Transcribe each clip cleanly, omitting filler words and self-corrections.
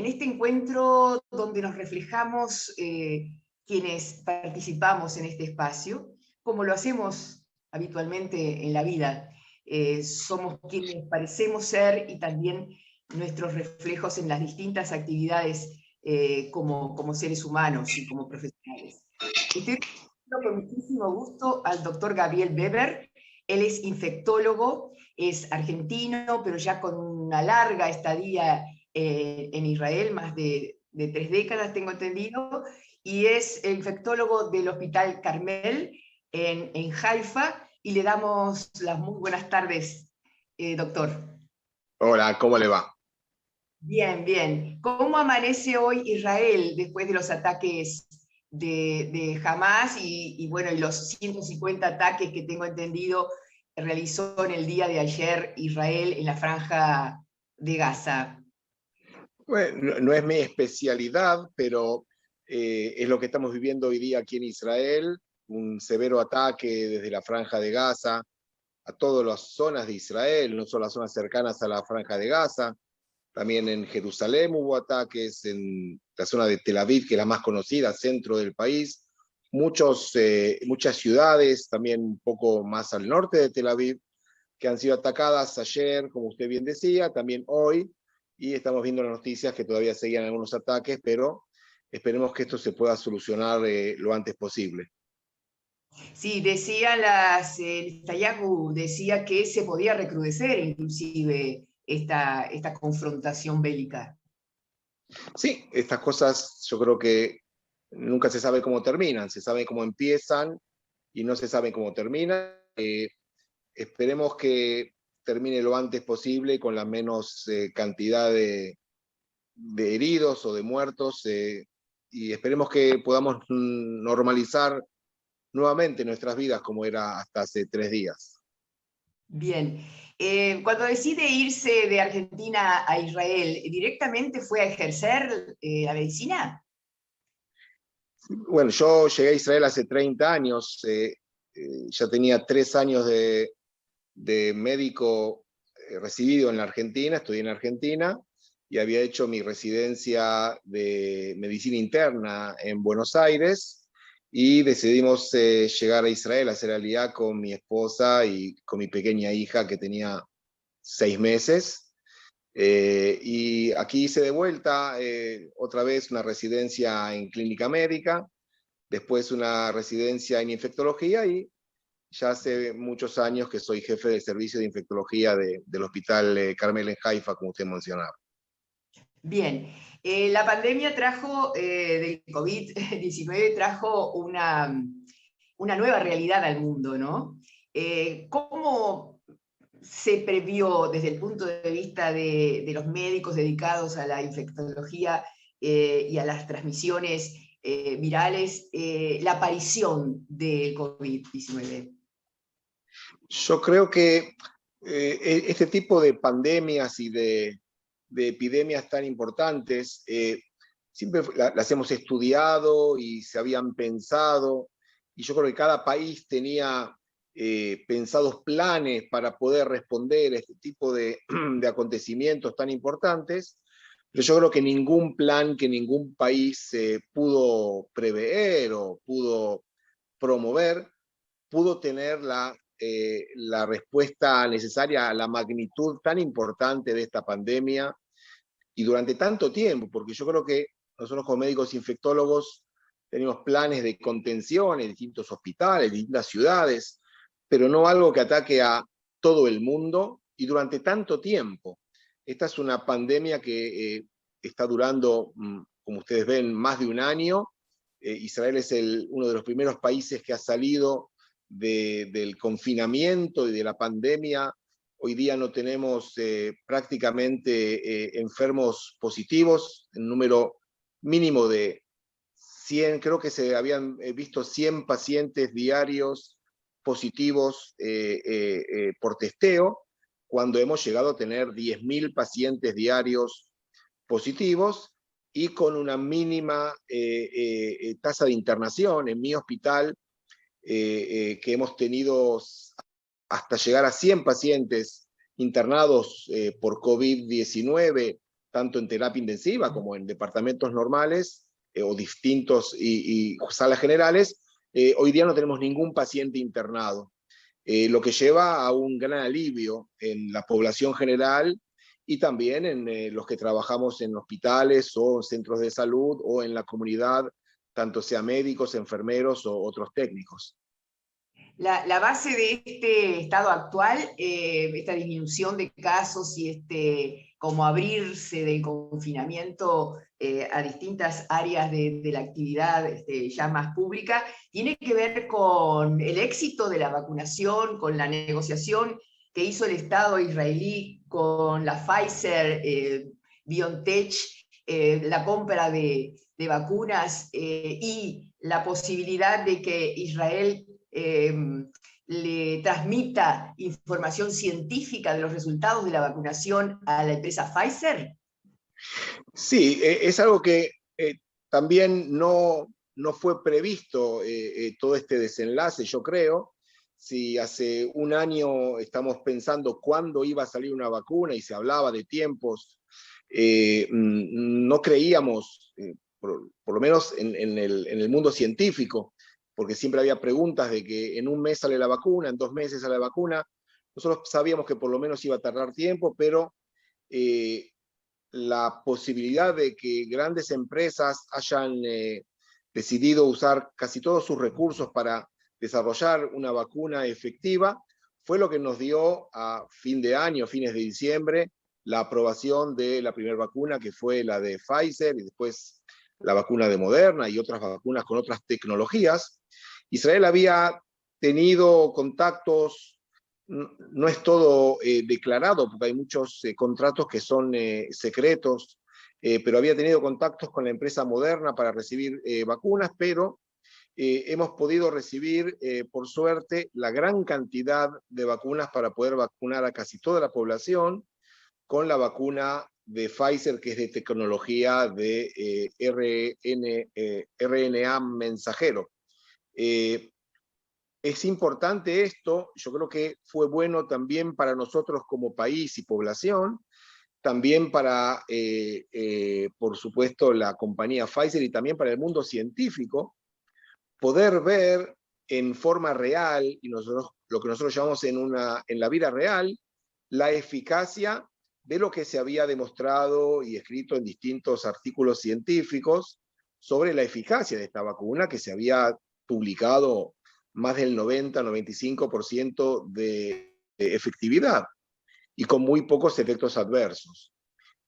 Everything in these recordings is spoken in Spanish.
en este encuentro donde nos reflejamos quienes participamos en este espacio, como lo hacemos habitualmente en la vida. Somos quienes parecemos ser y también nuestros reflejos en las distintas actividades como seres humanos y como profesionales. Estoy recibiendo con muchísimo gusto al doctor Gabriel Weber. Él es infectólogo, es argentino, pero ya con una larga estadía en Israel, más de 3 décadas tengo entendido, y es el infectólogo del Hospital Carmel en Haifa, y le damos las muy buenas tardes, doctor. Hola, ¿cómo le va? Bien, bien. ¿Cómo amanece hoy Israel después de los ataques de Hamas bueno, y los 150 ataques que tengo entendido realizó en el día de ayer Israel en la franja de Gaza? Bueno, no es mi especialidad, pero es lo que estamos viviendo hoy día aquí en Israel, un severo ataque desde la Franja de Gaza a todas las zonas de Israel, no solo las zonas cercanas a la Franja de Gaza, también en Jerusalén hubo ataques, en la zona de Tel Aviv, que es la más conocida, centro del país, muchas ciudades, también un poco más al norte de Tel Aviv, que han sido atacadas ayer, como usted bien decía, también hoy, y estamos viendo las noticias que todavía seguían algunos ataques, pero esperemos que esto se pueda solucionar lo antes posible. Sí, decía Netanyahu decía que se podía recrudecer inclusive esta confrontación bélica. Sí, estas cosas yo creo que nunca se sabe cómo terminan, se sabe cómo empiezan y no se sabe cómo terminan. Esperemos que termine lo antes posible con la menos cantidad de heridos o de muertos y esperemos que podamos normalizar nuevamente nuestras vidas como era hasta hace 3 días. Bien. Cuando decide irse de Argentina a Israel, ¿directamente fue a ejercer la medicina? Bueno, yo llegué a Israel hace 30 años, ya tenía 3 años de médico recibido en la Argentina, estudié en Argentina y había hecho mi residencia de medicina interna en Buenos Aires y decidimos llegar a Israel a hacer aliyá con mi esposa y con mi pequeña hija que tenía 6 meses. Y aquí hice de vuelta otra vez una residencia en clínica médica, después una residencia en infectología y ya hace muchos años que soy jefe del servicio de infectología del Hospital Carmel en Haifa, como usted mencionaba. Bien. La pandemia trajo, del COVID-19, trajo una nueva realidad al mundo, ¿no? ¿Cómo se previó desde el punto de vista de los médicos dedicados a la infectología y a las transmisiones virales la aparición del COVID-19? Yo creo que este tipo de pandemias y de epidemias tan importantes siempre las hemos estudiado y se habían pensado, y yo creo que cada país tenía pensados planes para poder responder a este tipo de acontecimientos tan importantes, pero yo creo que ningún plan que ningún país pudo prever o pudo promover pudo tener la respuesta necesaria a la magnitud tan importante de esta pandemia y durante tanto tiempo, porque yo creo que nosotros como médicos infectólogos tenemos planes de contención en distintos hospitales, en distintas ciudades, pero no algo que ataque a todo el mundo y durante tanto tiempo. Esta es una pandemia que está durando, como ustedes ven, más de un año. Israel es uno de los primeros países que ha salido del confinamiento y de la pandemia. Hoy día no tenemos prácticamente enfermos positivos, en número mínimo de 100, creo que se habían visto 100 pacientes diarios positivos por testeo, cuando hemos llegado a tener 10.000 pacientes diarios positivos y con una mínima tasa de internación. En mi hospital que hemos tenido hasta llegar a 100 pacientes internados por COVID-19 tanto en terapia intensiva como en departamentos normales o distintos y salas generales, hoy día no tenemos ningún paciente internado, lo que lleva a un gran alivio en la población general y también en los que trabajamos en hospitales o en centros de salud o en la comunidad, tanto sea médicos, enfermeros o otros técnicos. La base de este estado actual, esta disminución de casos y como abrirse del confinamiento a distintas áreas de la actividad ya más pública, tiene que ver con el éxito de la vacunación, con la negociación que hizo el Estado israelí con la Pfizer, BioNTech, la compra de vacunas y la posibilidad de que Israel le transmita información científica de los resultados de la vacunación a la empresa Pfizer? Sí, es algo que también no fue previsto todo este desenlace, yo creo. Si hace un año estamos pensando cuándo iba a salir una vacuna y se hablaba de tiempos, no creíamos, por lo menos en el mundo científico, porque siempre había preguntas de que en un mes sale la vacuna, en 2 meses sale la vacuna. Nosotros sabíamos que por lo menos iba a tardar tiempo, pero la posibilidad de que grandes empresas hayan decidido usar casi todos sus recursos para desarrollar una vacuna efectiva fue lo que nos dio a fin de año, fines de diciembre, la aprobación de la primera vacuna, que fue la de Pfizer, y después la vacuna de Moderna y otras vacunas con otras tecnologías. Israel había tenido contactos, no es todo declarado, porque hay muchos contratos que son secretos, pero había tenido contactos con la empresa Moderna para recibir vacunas, pero hemos podido recibir, por suerte, la gran cantidad de vacunas para poder vacunar a casi toda la población con la vacuna de Pfizer, que es de tecnología de RNA mensajero. Es importante esto, yo creo que fue bueno también para nosotros como país y población, también para, por supuesto, la compañía Pfizer y también para el mundo científico, poder ver en forma real, y nosotros, lo que nosotros llamamos en la vida real, la eficacia de lo que se había demostrado y escrito en distintos artículos científicos sobre la eficacia de esta vacuna, que se había publicado más del 90-95% de efectividad y con muy pocos efectos adversos.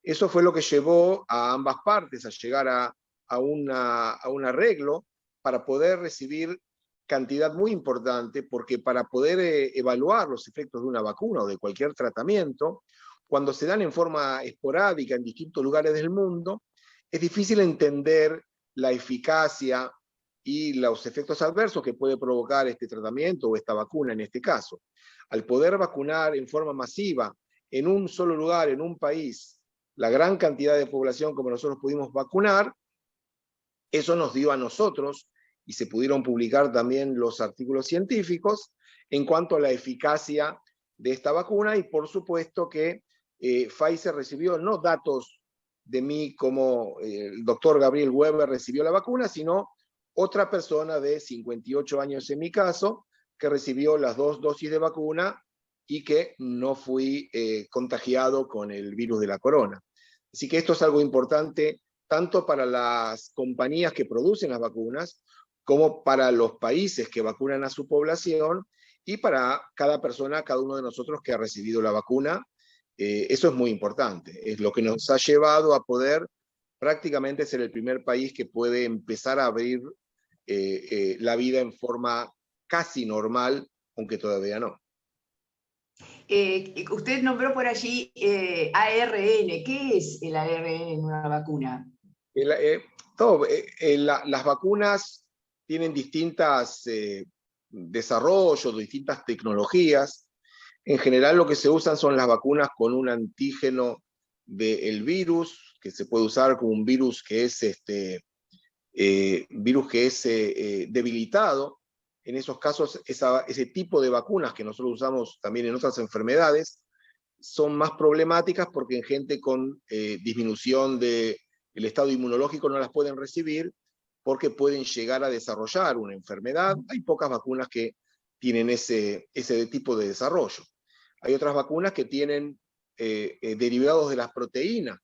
Eso fue lo que llevó a ambas partes a llegar a un arreglo para poder recibir cantidad muy importante, porque para poder evaluar los efectos de una vacuna o de cualquier tratamiento, cuando se dan en forma esporádica en distintos lugares del mundo, es difícil entender la eficacia y los efectos adversos que puede provocar este tratamiento o esta vacuna en este caso. Al poder vacunar en forma masiva en un solo lugar, en un país, la gran cantidad de población como nosotros pudimos vacunar, eso nos dio a nosotros, y se pudieron publicar también los artículos científicos, en cuanto a la eficacia de esta vacuna, y por supuesto que Pfizer recibió no datos de mí como el doctor Gabriel Weber recibió la vacuna, sino otra persona de 58 años en mi caso, que recibió las 2 dosis de vacuna y que no fui contagiado con el virus de la corona. Así que esto es algo importante tanto para las compañías que producen las vacunas, como para los países que vacunan a su población y para cada persona, cada uno de nosotros que ha recibido la vacuna. Eso es muy importante. Es lo que nos ha llevado a poder prácticamente ser el primer país que puede empezar a abrir la vida en forma casi normal, aunque todavía no. Usted nombró por allí ARN. ¿Qué es el ARN en una vacuna? Las vacunas tienen distintos desarrollos, distintas tecnologías. En general lo que se usan son las vacunas con un antígeno del virus, que se puede usar como un virus que es, debilitado. En esos casos, ese tipo de vacunas que nosotros usamos también en otras enfermedades, son más problemáticas porque en gente con disminución del estado inmunológico no las pueden recibir porque pueden llegar a desarrollar una enfermedad. Hay pocas vacunas que tienen ese tipo de desarrollo. Hay otras vacunas que tienen derivados de las proteínas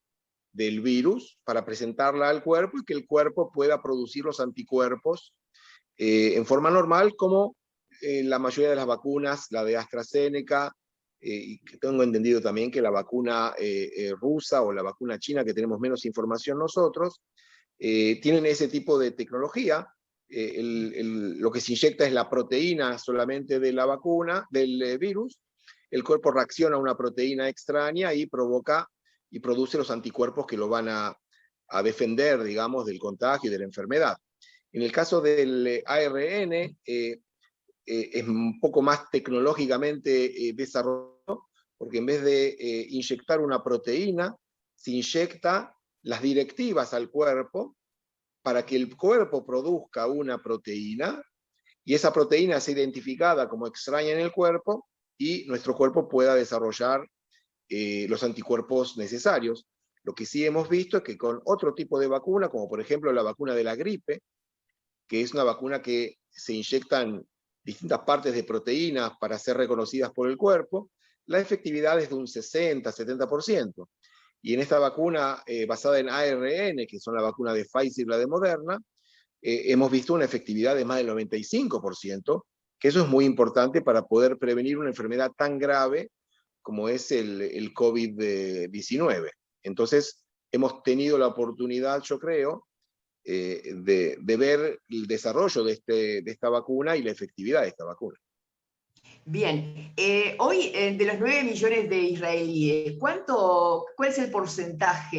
del virus para presentarla al cuerpo y que el cuerpo pueda producir los anticuerpos en forma normal, como la mayoría de las vacunas, la de AstraZeneca, y que tengo entendido también que la vacuna rusa o la vacuna china, que tenemos menos información nosotros, tienen ese tipo de tecnología. Lo que se inyecta es la proteína solamente de la vacuna, del virus. El cuerpo reacciona a una proteína extraña y provoca y produce los anticuerpos que lo van a defender, digamos, del contagio y de la enfermedad. En el caso del ARN, es un poco más tecnológicamente desarrollado, porque en vez de inyectar una proteína, se inyecta las directivas al cuerpo para que el cuerpo produzca una proteína, y esa proteína sea identificada como extraña en el cuerpo, y nuestro cuerpo pueda desarrollar los anticuerpos necesarios. Lo que sí hemos visto es que con otro tipo de vacuna, como por ejemplo la vacuna de la gripe, que es una vacuna que se inyectan distintas partes de proteínas para ser reconocidas por el cuerpo, la efectividad es de un 60-70%. Y en esta vacuna basada en ARN, que son la vacuna de Pfizer y la de Moderna, hemos visto una efectividad de más del 95%, que eso es muy importante para poder prevenir una enfermedad tan grave como es el COVID-19. Entonces, hemos tenido la oportunidad, yo creo, de ver el desarrollo de esta vacuna y la efectividad de esta vacuna. Bien, hoy de los 9 millones de israelíes, ¿cuál es el porcentaje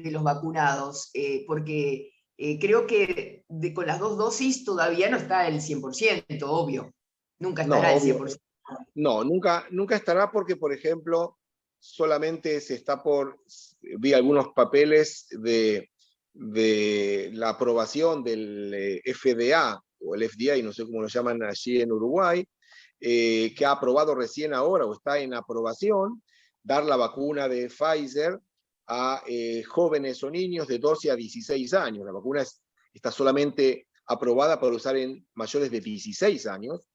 de los vacunados? Porque creo que con las dos dosis todavía no está el 100%, obvio. Nunca No, estará el obvio. 100%. No, nunca estará porque, por ejemplo, solamente se está vi algunos papeles de la aprobación del FDA, o el FDA, no sé cómo lo llaman allí en Uruguay, que ha aprobado recién ahora, o está en aprobación, dar la vacuna de Pfizer a jóvenes o niños de 12 a 16 años. La vacuna está solamente aprobada para usar en mayores de 16 años,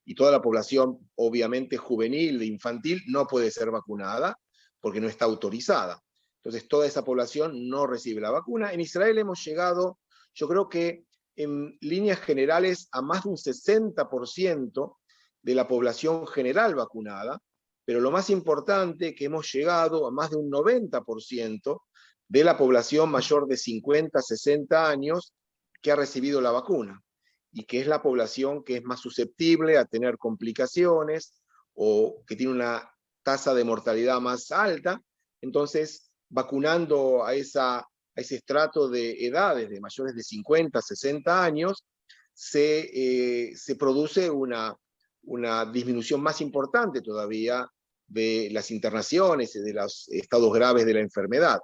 y toda la población, obviamente juvenil e infantil, no puede ser vacunada porque no está autorizada. Entonces, toda esa población no recibe la vacuna. En Israel hemos llegado, yo creo que en líneas generales, a más de un 60% de la población general vacunada, pero lo más importante, que hemos llegado a más de un 90% de la población mayor de 50, 60 años que ha recibido la vacuna, y que es la población que es más susceptible a tener complicaciones o que tiene una tasa de mortalidad más alta. Entonces, vacunando a ese estrato de edades de mayores de 50, 60 años, se produce una disminución más importante todavía de las internaciones y de los estados graves de la enfermedad.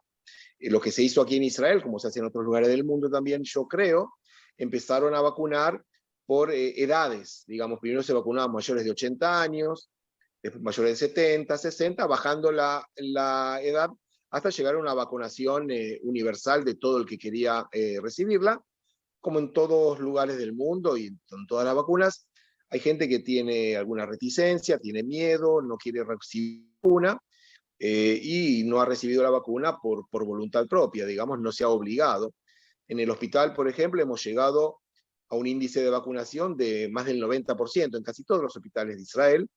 Lo que se hizo aquí en Israel, como se hace en otros lugares del mundo también, yo creo, empezaron a vacunar por edades. Digamos, primero se vacunaban mayores de 80 años, después mayores de 70, 60, bajando la edad hasta llegar a una vacunación universal de todo el que quería recibirla. Como en todos lugares del mundo y en todas las vacunas, hay gente que tiene alguna reticencia, tiene miedo, no quiere recibir una, y no ha recibido la vacuna por voluntad propia, digamos, no se ha obligado. En el hospital, por ejemplo, hemos llegado a un índice de vacunación de más del 90% en casi todos los hospitales de Israel,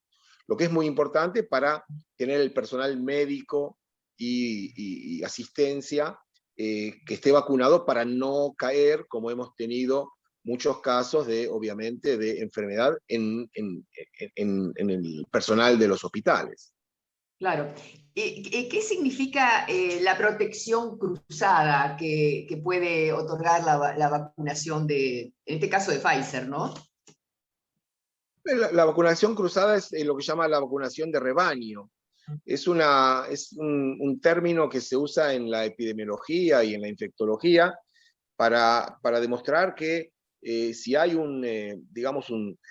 lo que es muy importante para tener el personal médico y asistencia que esté vacunado para no caer, como hemos tenido muchos casos obviamente, de enfermedad en el personal de los hospitales. Claro. ¿Qué significa la protección cruzada que puede otorgar la vacunación en este caso de Pfizer, ¿no? La vacunación cruzada es lo que se llama la vacunación de rebaño. Es un término que se usa en la epidemiología y en la infectología para demostrar que si hay digamos,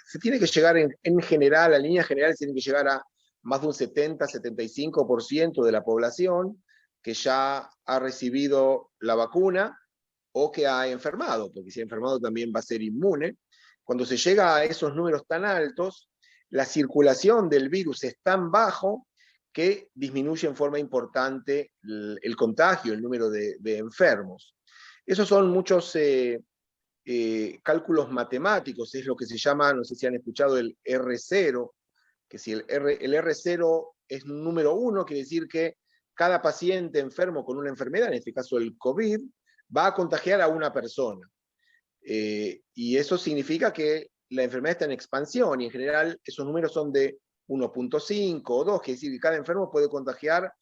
se tiene que llegar en general, a líneas generales, tiene que llegar a más de un 70-75% de la población que ya ha recibido la vacuna o que ha enfermado, porque si ha enfermado también va a ser inmune. Cuando se llega a esos números tan altos, la circulación del virus es tan bajo que disminuye en forma importante el contagio, el número de enfermos. Esos son muchos cálculos matemáticos, es lo que se llama, no sé si han escuchado, el R0, que si el R0 es un número 1, quiere decir que cada paciente enfermo con una enfermedad, en este caso el COVID, va a contagiar a una persona. Y eso significa que la enfermedad está en expansión y en general esos números son de 1.5 o 2, que es decir, que cada enfermo puede contagiar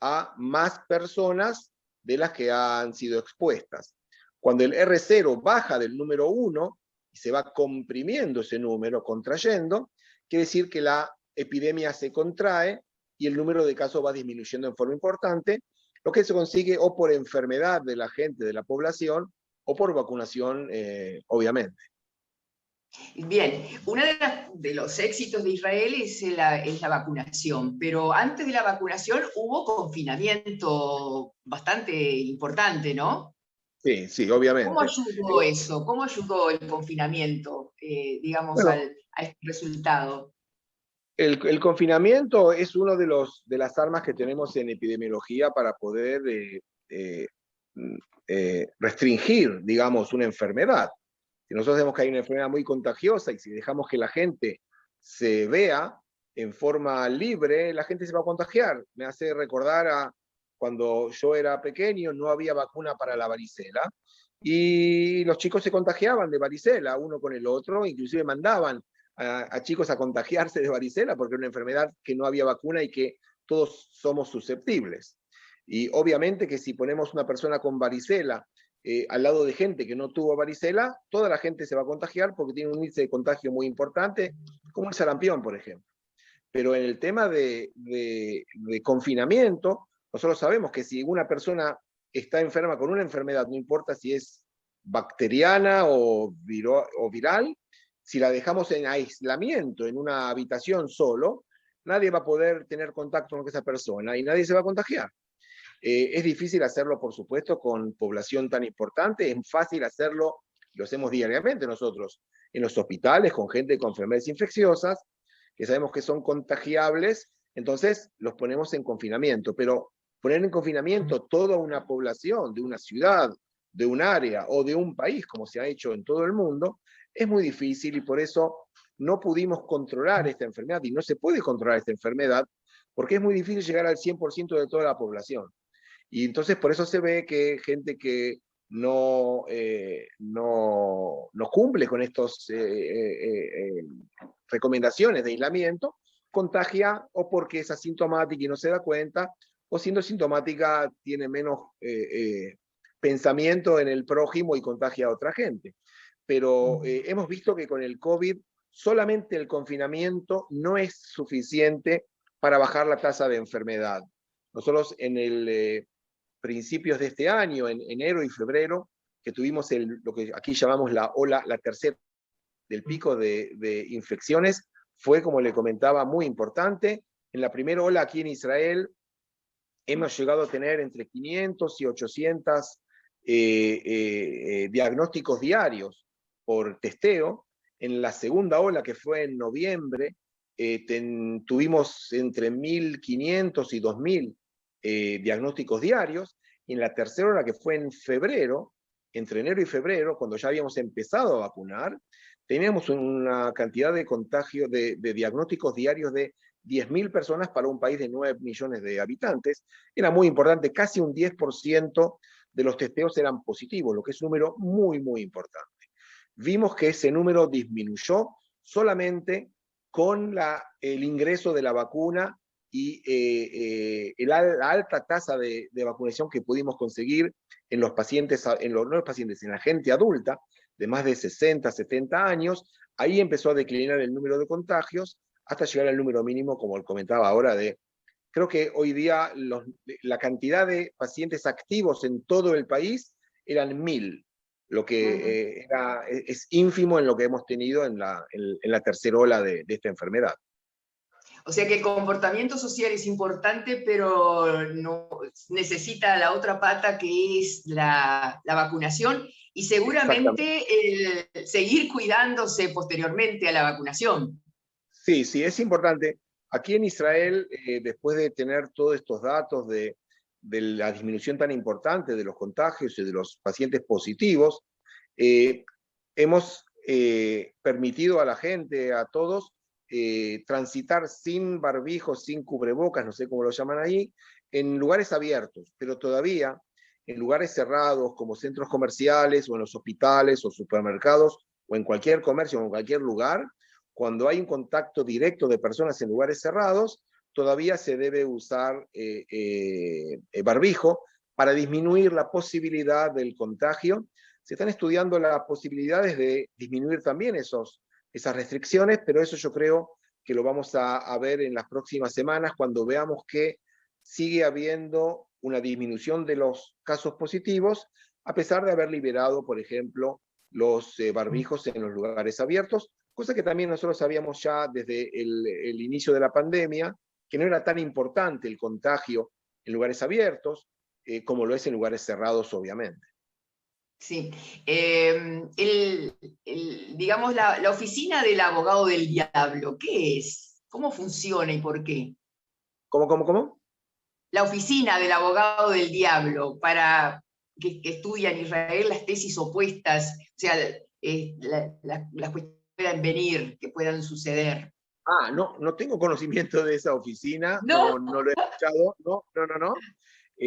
a más personas de las que han sido expuestas. Cuando el R0 baja del número 1 y se va comprimiendo ese número, contrayendo, quiere decir que la epidemia se contrae y el número de casos va disminuyendo en forma importante, lo que se consigue o por enfermedad de la gente, de la población, o por vacunación, obviamente. Bien, uno de los éxitos de Israel es la vacunación, pero antes de la vacunación hubo confinamiento bastante importante, ¿no? Sí, sí, ¿Cómo obviamente. ayudó eso? ¿Cómo ayudó el confinamiento, digamos, Bueno, a este resultado? el confinamiento es uno de las armas que tenemos en epidemiología para poder eh, restringir, digamos, una enfermedad. Si nosotros vemos que hay una enfermedad muy contagiosa y si dejamos que la gente se vea en forma libre, la gente se va a contagiar. Me hace recordar a cuando yo era pequeño, no había vacuna para la varicela y los chicos se contagiaban de varicela uno con el otro, inclusive mandaban a chicos a contagiarse de varicela porque era una enfermedad que no había vacuna y que todos somos susceptibles. Y obviamente que si ponemos una persona con varicela al lado de gente que no tuvo varicela, toda la gente se va a contagiar porque tiene un índice de contagio muy importante, como el sarampión, por ejemplo. Pero en el tema de confinamiento, nosotros sabemos que si una persona está enferma con una enfermedad, no importa si es bacteriana o viral, si la dejamos en aislamiento, en una habitación solo, nadie va a poder tener contacto con esa persona y nadie se va a contagiar. Es difícil hacerlo, por supuesto, con población tan importante, es fácil hacerlo, lo hacemos diariamente nosotros, en los hospitales, con gente con enfermedades infecciosas, que sabemos que son contagiables, entonces los ponemos en confinamiento, pero poner en confinamiento toda una población de una ciudad, de un área o de un país, como se ha hecho en todo el mundo, es muy difícil y por eso no pudimos controlar esta enfermedad y no se puede controlar esta enfermedad porque es muy difícil llegar al 100% de toda la población. Y entonces por eso se ve que gente que no cumple con estas recomendaciones de aislamiento, contagia o porque es asintomática y no se da cuenta, o siendo sintomática tiene menos pensamiento en el prójimo y contagia a otra gente. Pero hemos visto que con el COVID solamente el confinamiento no es suficiente para bajar la tasa de enfermedad. Nosotros en el principios de este año, en enero y febrero, que tuvimos lo que aquí llamamos la tercera del pico de infecciones, fue, como le comentaba, muy importante. En la primera ola aquí en Israel hemos llegado a tener entre 500 y 800 diagnósticos diarios por testeo. En la segunda ola, que fue en noviembre, tuvimos entre 1.500 y 2.000 diagnósticos diarios, y en la tercera ola, que fue en febrero, entre enero y febrero, cuando ya habíamos empezado a vacunar, teníamos una cantidad de contagios, de diagnósticos diarios de 10.000 personas para un país de 9 millones de habitantes. Era muy importante, casi un 10% de los testeos eran positivos, lo que es un número muy, muy importante. Vimos que ese número disminuyó solamente con el ingreso de la vacuna y la alta tasa de vacunación que pudimos conseguir en los pacientes, en la gente adulta de más de 60, 70 años. Ahí empezó a declinar el número de contagios hasta llegar al número mínimo, como comentaba ahora, creo que hoy día la cantidad de pacientes activos en todo el país eran 1.000, lo que es ínfimo en lo que hemos tenido en la tercera ola de esta enfermedad. O sea que el comportamiento social es importante, pero no necesita la otra pata que es la vacunación y Exactamente. seguramente el seguir cuidándose posteriormente a la vacunación. Sí, sí, es importante. Aquí en Israel, después de tener todos estos datos de la disminución tan importante de los contagios y de los pacientes positivos, eh, hemos permitido a la gente, a todos, transitar sin barbijos, sin cubrebocas, no sé cómo lo llaman ahí, en lugares abiertos, pero todavía en lugares cerrados como centros comerciales o en los hospitales o supermercados o en cualquier comercio o en cualquier lugar, cuando hay un contacto directo de personas en lugares cerrados, todavía se debe usar barbijo para disminuir la posibilidad del contagio. Se están estudiando las posibilidades de disminuir también esas restricciones, pero eso yo creo que lo vamos a ver en las próximas semanas cuando veamos que sigue habiendo una disminución de los casos positivos, a pesar de haber liberado, por ejemplo, los barbijos en los lugares abiertos, cosa que también nosotros sabíamos ya desde el inicio de la pandemia, que no era tan importante el contagio en lugares abiertos como lo es en lugares cerrados, obviamente. Sí. Digamos, la oficina del abogado del diablo, ¿qué es? ¿Cómo funciona y por qué? ¿Cómo? La oficina del abogado del diablo para que estudia en Israel las tesis opuestas, o sea, las cuestiones que puedan venir, que puedan suceder. Ah, no, no tengo conocimiento de esa oficina, No, no, no lo he escuchado, no.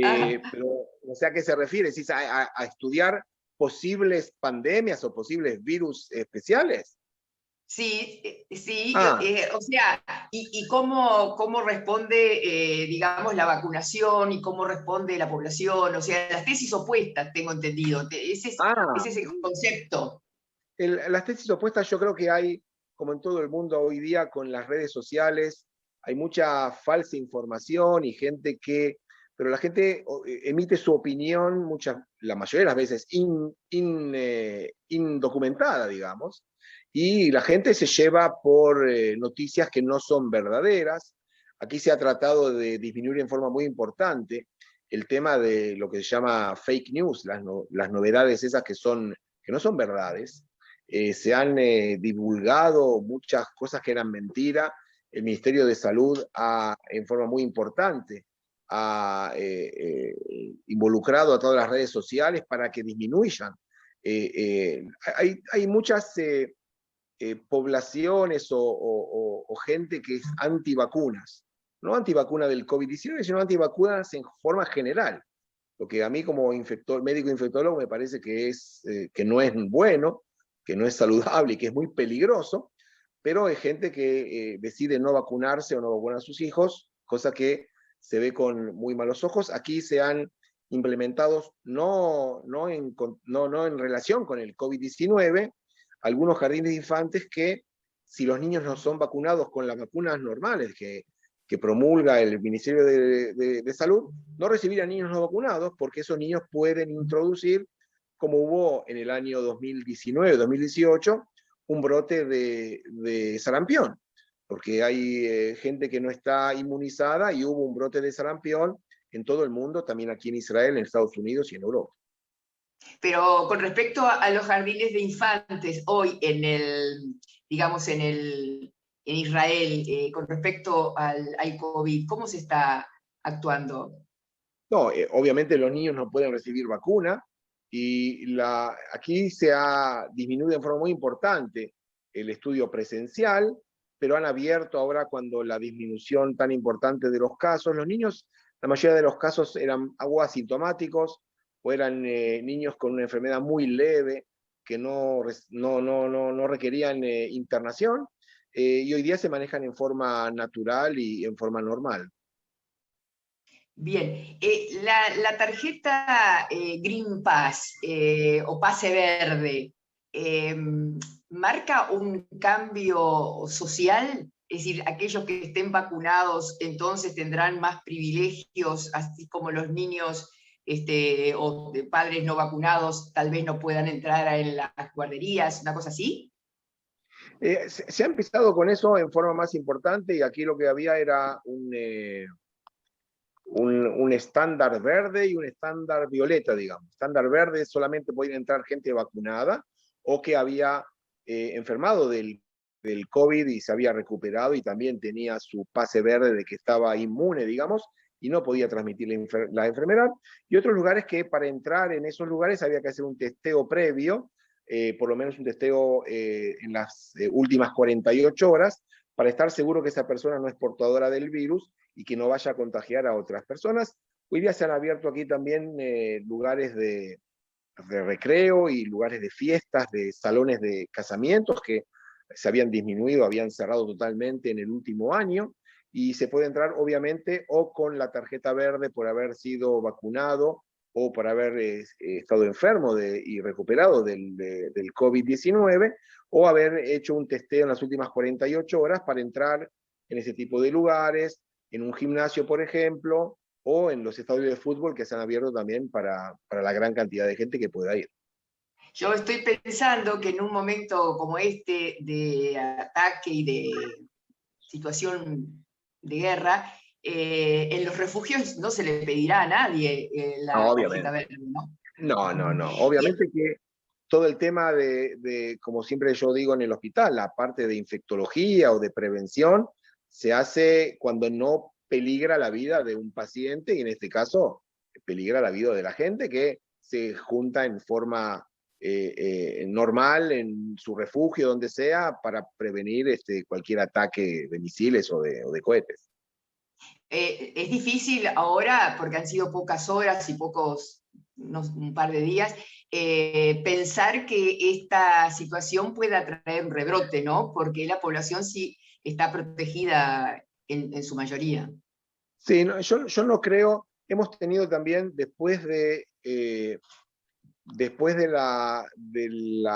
ah, Pero, o sea, ¿a qué se refiere? ¿Es a estudiar posibles pandemias o posibles virus especiales? sí, sí, Ah, o sea, y cómo responde, digamos, la vacunación y cómo responde la población, o sea, las tesis opuestas, tengo entendido, ese es el concepto. las tesis opuestas yo creo que hay, como en todo el mundo hoy día, con las redes sociales, hay mucha falsa información y gente que, pero la gente emite su opinión, la mayoría de las veces indocumentada, digamos, y la gente se lleva por noticias que no son verdaderas. Aquí se ha tratado de disminuir en forma muy importante el tema de lo que se llama fake news, las novedades esas que no son verdades. Se han divulgado muchas cosas que eran mentira. El Ministerio de Salud ha, en forma muy importante, ha involucrado a todas las redes sociales para que disminuyan. Hay muchas poblaciones o gente que es antivacunas, no antivacuna del COVID-19, sino antivacunas en forma general. Lo que a mí como médico infectólogo me parece que no es bueno, que no es saludable y que es muy peligroso, pero hay gente que decide no vacunarse o no vacunar a sus hijos, cosa que se ve con muy malos ojos. Aquí se han implementado, no en relación con el COVID-19, algunos jardines de infantes que si los niños no son vacunados con las vacunas normales que promulga el Ministerio de Salud, no recibir a niños no vacunados porque esos niños pueden introducir, como hubo en el año 2019-2018, un brote de sarampión, porque hay gente que no está inmunizada y hubo un brote de sarampión en todo el mundo, también aquí en Israel, en Estados Unidos y en Europa. Pero con respecto a los jardines de infantes, hoy digamos, en Israel, con respecto al COVID, ¿cómo se está actuando? No, obviamente los niños no pueden recibir vacuna y aquí se ha disminuido en forma muy importante el estudio presencial, pero han abierto ahora cuando la disminución tan importante de los casos, los niños, la mayoría de los casos eran asintomáticos o eran niños con una enfermedad muy leve que no requerían internación y hoy día se manejan en forma natural y en forma normal. Bien, la tarjeta Green Pass o pase verde marca un cambio social, es decir, aquellos que estén vacunados entonces tendrán más privilegios, así como los niños o de padres no vacunados tal vez no puedan entrar en las guarderías, una cosa así. Se ha empezado con eso en forma más importante y aquí lo que había era un estándar verde y un estándar violeta, digamos. Estándar verde solamente podía entrar gente vacunada o que había enfermado del COVID y se había recuperado y también tenía su pase verde de que estaba inmune, digamos, y no podía transmitir la enfermedad. Y otros lugares que para entrar en esos lugares había que hacer un testeo previo, por lo menos un testeo en las últimas 48 horas, para estar seguro que esa persona no es portadora del virus y que no vaya a contagiar a otras personas. Hoy día se han abierto aquí también lugares de recreo y lugares de fiestas, de salones de casamientos que se habían disminuido, habían cerrado totalmente en el último año, y se puede entrar obviamente o con la tarjeta verde por haber sido vacunado o por haber estado enfermo y recuperado del COVID-19, o haber hecho un testeo en las últimas 48 horas para entrar en ese tipo de lugares, en un gimnasio, por ejemplo, o en los estadios de fútbol que se han abierto también para la gran cantidad de gente que pueda ir. Yo estoy pensando que en un momento como este de ataque y de situación de guerra, en los refugios no se le pedirá a nadie No, la tarjeta obviamente. verde, ¿no? No, no, no. Obviamente que todo el tema como siempre yo digo en el hospital, la parte de infectología o de prevención, se hace cuando no peligra la vida de un paciente, y en este caso peligra la vida de la gente que se junta en forma normal en su refugio, donde sea, para prevenir cualquier ataque de misiles o de cohetes. Es difícil ahora, porque han sido pocas horas y un par de días, pensar que esta situación pueda traer un rebrote, ¿no? Porque la población sí está protegida en su mayoría. Sí, no, yo no creo, hemos tenido también después de la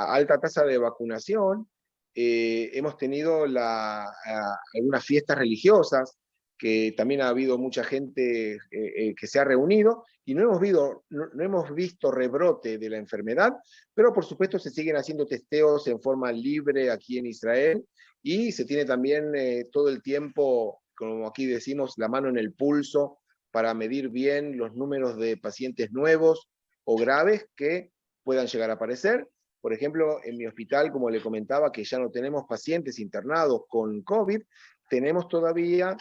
alta tasa de vacunación, hemos tenido algunas fiestas religiosas, que también ha habido mucha gente que se ha reunido, y no hemos visto rebrote de la enfermedad, pero por supuesto se siguen haciendo testeos en forma libre aquí en Israel, y se tiene también todo el tiempo, como aquí decimos, la mano en el pulso para medir bien los números de pacientes nuevos o graves que puedan llegar a aparecer. Por ejemplo, en mi hospital, como le comentaba, que ya no tenemos pacientes internados con COVID, tenemos todavía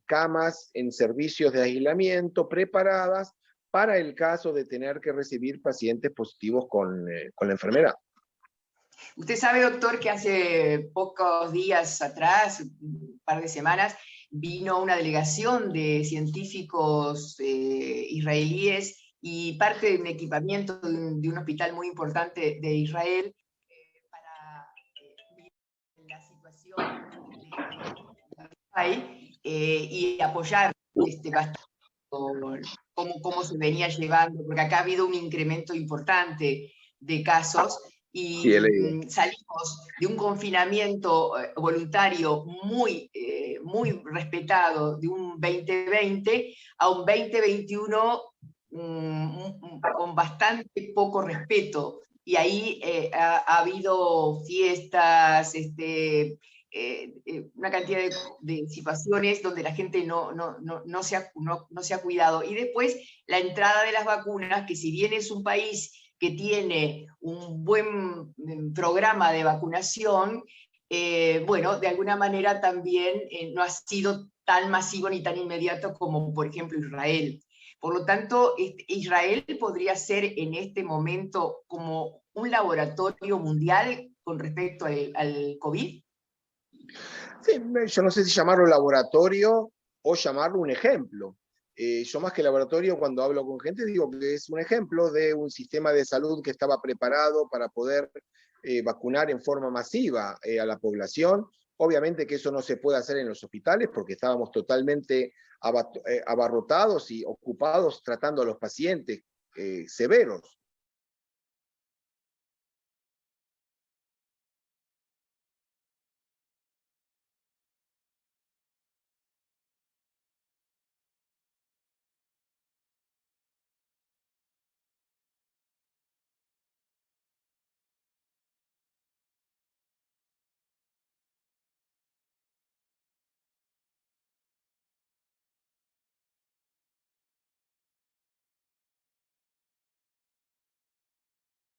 camas en servicios de aislamiento preparadas para el caso de tener que recibir pacientes positivos con la enfermedad. Usted sabe, doctor, que hace pocos días atrás, un par de semanas, vino una delegación de científicos israelíes y parte de un equipamiento de un hospital muy importante de Israel para ver la situación que hay y apoyar bastante cómo se venía llevando, porque acá ha habido un incremento importante de casos y Sí, salimos de un confinamiento voluntario muy respetado de un 2020 a un 2021 con bastante poco respeto. Y ahí ha habido fiestas, una cantidad de situaciones donde la gente no se ha cuidado. Y después la entrada de las vacunas, que si bien es un país que tiene un buen programa de vacunación, bueno, de alguna manera también no ha sido tan masivo ni tan inmediato como, por ejemplo, Israel. Por lo tanto, Israel podría ser en este momento como un laboratorio mundial con respecto al COVID. Sí, yo no sé si llamarlo laboratorio o llamarlo un ejemplo. Yo más que laboratorio, cuando hablo con gente, digo que es un ejemplo de un sistema de salud que estaba preparado para poder vacunar en forma masiva a la población. Obviamente que eso no se puede hacer en los hospitales porque estábamos totalmente abarrotados y ocupados tratando a los pacientes severos.